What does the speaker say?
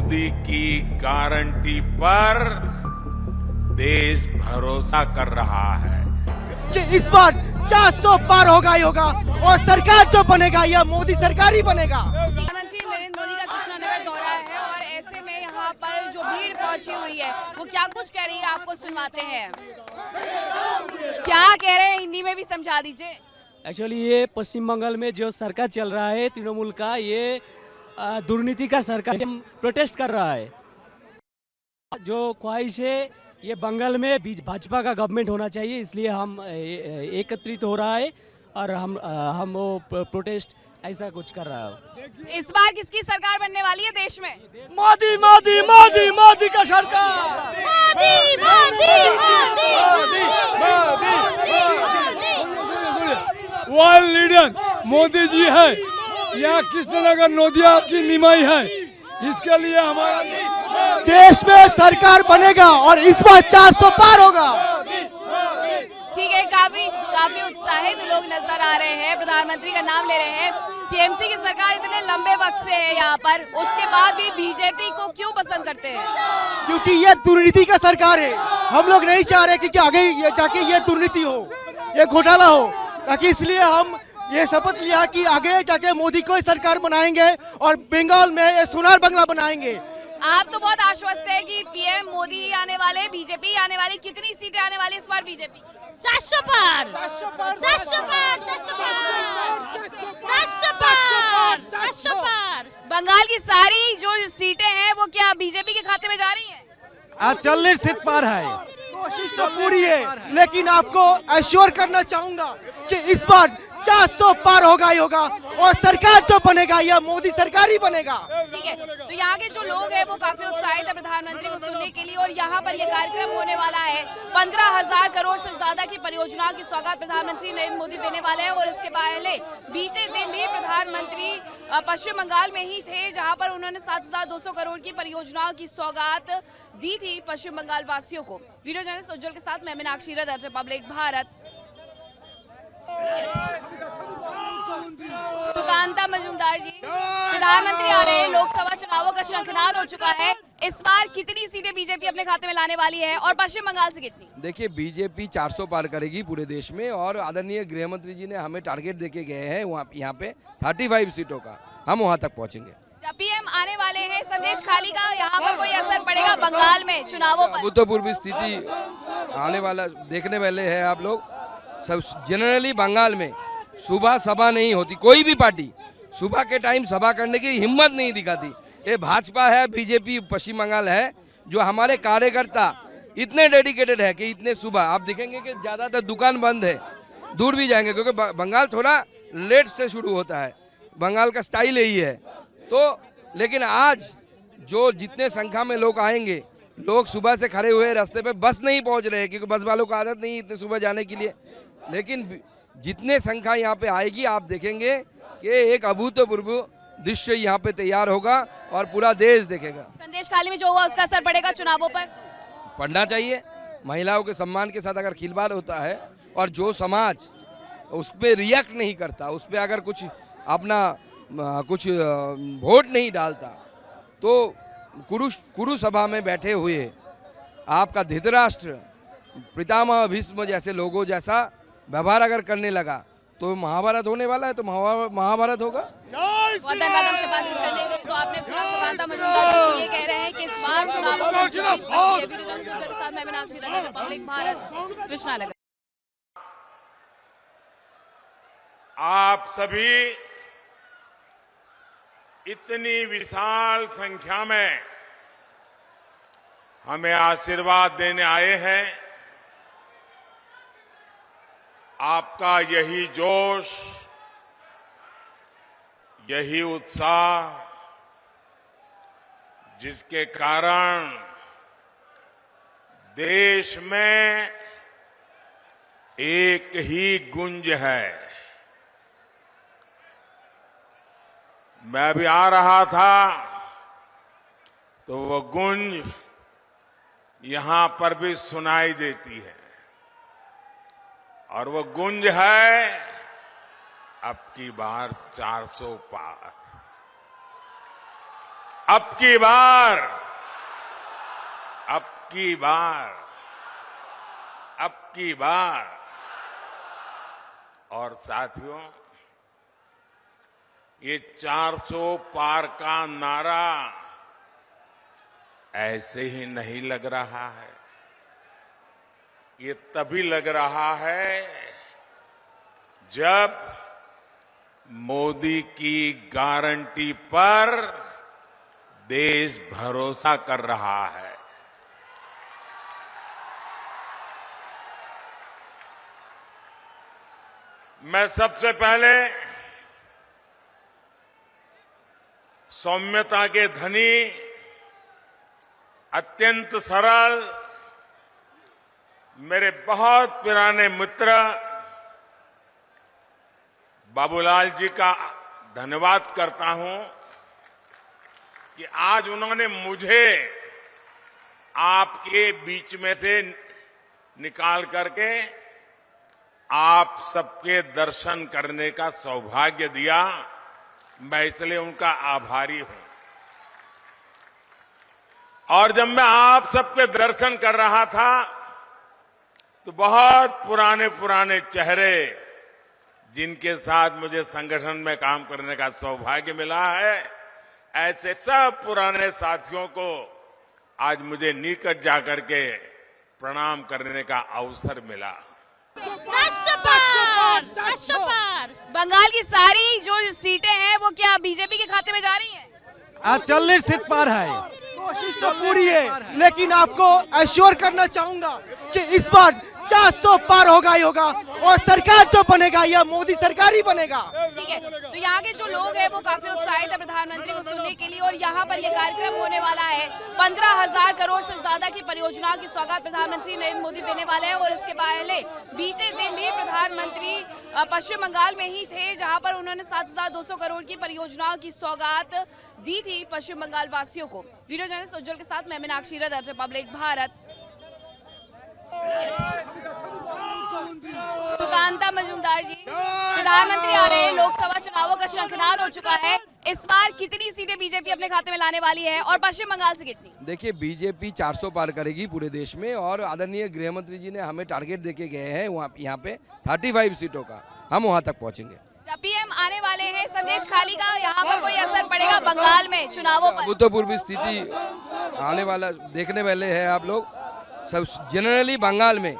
मोदी की गारंटी पर देश भरोसा कर रहा है कि इस बार 400 पार होगा ही होगा और सरकार जो बनेगा यह मोदी सरकार ही बनेगा। प्रधानमंत्री नरेंद्र मोदी का कृष्णानगर दौरा है और ऐसे में यहाँ पर जो भीड़ पहुंची हुई है वो क्या कुछ कह रही है आपको सुनवाते हैं। क्या कह रहे हैं हिंदी में भी समझा दीजिए। एक्चुअली ये पश्चिम बंगाल में जो सरकार चल रहा है तृणमूल का, ये दुर्नीति का सरकार प्रोटेस्ट कर रहा है। जो ख्वाहिश है ये बंगाल में भाजपा का गवर्नमेंट होना चाहिए, इसलिए हम एकत्रित हो रहा है और हम वो प्रोटेस्ट ऐसा कुछ कर रहा है। इस बार किसकी सरकार बनने वाली है देश में? मोदी मोदी मोदी मोदी का सरकार। मोदी मोदी वर्ल्ड लीडर मोदी जी है। यहाँ कृष्णनगर नोदिया की निमाई है, इसके लिए हमारा देश में सरकार बनेगा और इस बार 400 पार होगा। ठीक है, काफी उत्साहित लोग नजर आ रहे हैं, प्रधानमंत्री का नाम ले रहे हैं। टीएमसी की सरकार इतने लंबे वक्त से है यहाँ पर, उसके बाद भी बीजेपी को क्यों पसंद करते हैं? क्योंकि ये दुर्नीति का सरकार है। हम लोग नहीं चाह रहे कि आगे ये जाके ये दुर्नीति हो, ये घोटाला हो, ताकि इसलिए हम ये शपथ लिया कि आगे जाके मोदी को ही सरकार बनाएंगे और बंगाल में ये सोनार बंगला बनाएंगे। आप तो बहुत आश्वस्त है कि पीएम मोदी आने वाले, बीजेपी आने वाली। कितनी सीटें आने वाली इस बार बीजेपी की? 400 पार, 400 पार, 400 पार, 400 पार। बंगाल की सारी जो सीटें हैं वो क्या बीजेपी के खाते में जा रही हैं? आज 40 सीट पार है। कोशिश तो पूरी है, लेकिन आपको एश्योर करना चाहूंगा कि इस बार 400 पार होगा ही होगा और सरकार जो बनेगा यह मोदी सरकार ही बनेगा। ठीक है, तो यहाँ के जो लोग हैं वो काफी उत्साहित है प्रधानमंत्री को सुनने के लिए और यहाँ पर ये कार्यक्रम होने वाला है। 15,000 करोड़ से ज्यादा की परियोजनाओं की सौगात प्रधानमंत्री नरेंद्र मोदी देने वाले हैं। और इसके पहले बीते दिन भी प्रधानमंत्री पश्चिम बंगाल में ही थे, जहाँ पर उन्होंने 7,200 करोड़ की परियोजनाओं की सौगात दी थी पश्चिम बंगाल वासियों को। वीडियो जर्नलिस्ट उज्जवल के साथ मैं मीनाक्षी रदर, रिपब्लिक भारत। सुकांता मजूमदार जी, प्रधानमंत्री आ रहे हैं, लोकसभा चुनावों का शंखनाद हो चुका है। इस बार कितनी सीटें बीजेपी अपने खाते में लाने वाली है और पश्चिम बंगाल से कितनी? देखिए, बीजेपी 400 पार करेगी पूरे देश में और आदरणीय गृह मंत्री जी ने हमें टारगेट देके गए हैं वहाँ यहाँ पे 35 सीटों का, हम वहाँ तक पहुँचेंगे। जब पीएम आने वाले हैं, संदेश खाली का यहाँ पर कोई असर पड़ेगा बंगाल में चुनावों पर? अभूतपूर्व स्थिति आने वाला देखने वाले हैं आप लोग। सब जनरली बंगाल में सुबह सभा नहीं होती, कोई भी पार्टी सुबह के टाइम सभा करने की हिम्मत नहीं दिखाती। ये भाजपा है, बीजेपी पश्चिम बंगाल है, जो हमारे कार्यकर्ता इतने डेडिकेटेड है कि इतने सुबह आप देखेंगे कि ज़्यादातर दुकान बंद है, दूर भी जाएंगे क्योंकि बंगाल थोड़ा लेट से शुरू होता है, बंगाल का स्टाइल यही है। तो लेकिन आज जो जितने संख्या में लोग आएंगे, लोग सुबह से खड़े हुए रास्ते पे, बस नहीं पहुंच रहे क्योंकि बस वालों को आदत नहीं इतने सुबह जाने के लिए, लेकिन जितने संख्या यहाँ पे आएगी आप देखेंगे कि एक अभूतपूर्व दृश्य यहाँ पे तैयार होगा और पूरा देश देखेगा। संदेश खाली में जो हुआ उसका असर पड़ेगा चुनावों पर? पढ़ना चाहिए। महिलाओं के सम्मान के साथ अगर खिलवाड़ होता है और जो समाज उस पर रिएक्ट नहीं करता, उस पर अगर कुछ अपना कुछ वोट नहीं डालता, तो कुरु सभा में बैठे हुए आपका धृतराष्ट्र, पितामह भीष्म जैसे लोगों जैसा व्यवहार अगर करने लगा तो महाभारत होने वाला है, तो महाभारत होगा। बहुत धन्यवाद हमसे बातचीत करने के लिए। तो आपने सुना सुकांता मजूमदार ये कह रहे हैं कि इस बार चुनाव के साथ मैं मीनाक्षी रंजन, रिपब्लिक भारत, कृष्णानगर। आप सभी इतनी विशाल संख्या में हमें आशीर्वाद देने आए हैं। आपका यही जोश, यही उत्साह, जिसके कारण देश में एक ही गूंज है। मैं अभी आ रहा था तो वो गूंज यहां पर भी सुनाई देती है और वो गूंज है अब की बार 400 पार। अब की बार अब की बार और साथियों, ये 400 पार का नारा ऐसे ही नहीं लग रहा है। ये तभी लग रहा है जब मोदी की गारंटी पर देश भरोसा कर रहा है। मैं सबसे पहले सौम्यता के धनी, अत्यंत सरल, मेरे बहुत पुराने मित्र बाबूलाल जी का धन्यवाद करता हूं कि आज उन्होंने मुझे आपके बीच में से निकाल करके आप सबके दर्शन करने का सौभाग्य दिया। मैं इसलिए उनका आभारी हूं। और जब मैं आप सबके दर्शन कर रहा था तो बहुत पुराने चेहरे, जिनके साथ मुझे संगठन में काम करने का सौभाग्य मिला है, ऐसे सब पुराने साथियों को आज मुझे निकट जाकर के प्रणाम करने का अवसर मिला। 400 पार, 400 पार। बंगाल की सारी जो सीटें हैं वो क्या बीजेपी के खाते में जा रही हैं? आज 40 सीट पार है। कोशिश तो पूरी है, लेकिन आपको एश्योर करना चाहूंगा कि इस बार 400 पार होगा ही होगा, और सरकार जो बनेगा यह मोदी सरकार ही बनेगा। ठीक है, तो यहाँ के जो लोग हैं वो काफी उत्साहित है प्रधानमंत्री को सुनने के लिए, और यहाँ पर ये कार्यक्रम होने वाला है। 15,000 करोड़ से ज्यादा की परियोजनाओं की सौगात प्रधानमंत्री नरेंद्र मोदी देने वाले हैं। और इसके पहले बीते दिन भी प्रधानमंत्री पश्चिम बंगाल में ही थे, जहाँ पर उन्होंने 7,200 करोड़ की परियोजनाओं की सौगात दी थी पश्चिम बंगाल वासियों को। वीडियो जर्नलिस्ट उज्जवल के साथ मैं मीनाक्षी रदर, रिपब्लिक भारत। सुकांता मजूमदार जी, प्रधानमंत्री आ रहे हैं, लोकसभा चुनावों का शंखनाद हो चुका है। इस बार कितनी सीटें बीजेपी अपने खाते में लाने वाली है और पश्चिम बंगाल से कितनी? देखिए, बीजेपी 400 पार करेगी पूरे देश में, और आदरणीय गृह मंत्री जी ने हमें टारगेट देके गए हैं वहाँ यहाँ पे 35 सीटों का, हम वहाँ तक पहुँचेंगे। पीएम आने वाले हैं, संदेश खाली का यहाँ पर कोई असर पड़ेगा बंगाल में चुनावों पर? अभूतपूर्व स्थिति आने वाला देखने वाले हैं आप लोग। सब जनरली बंगाल में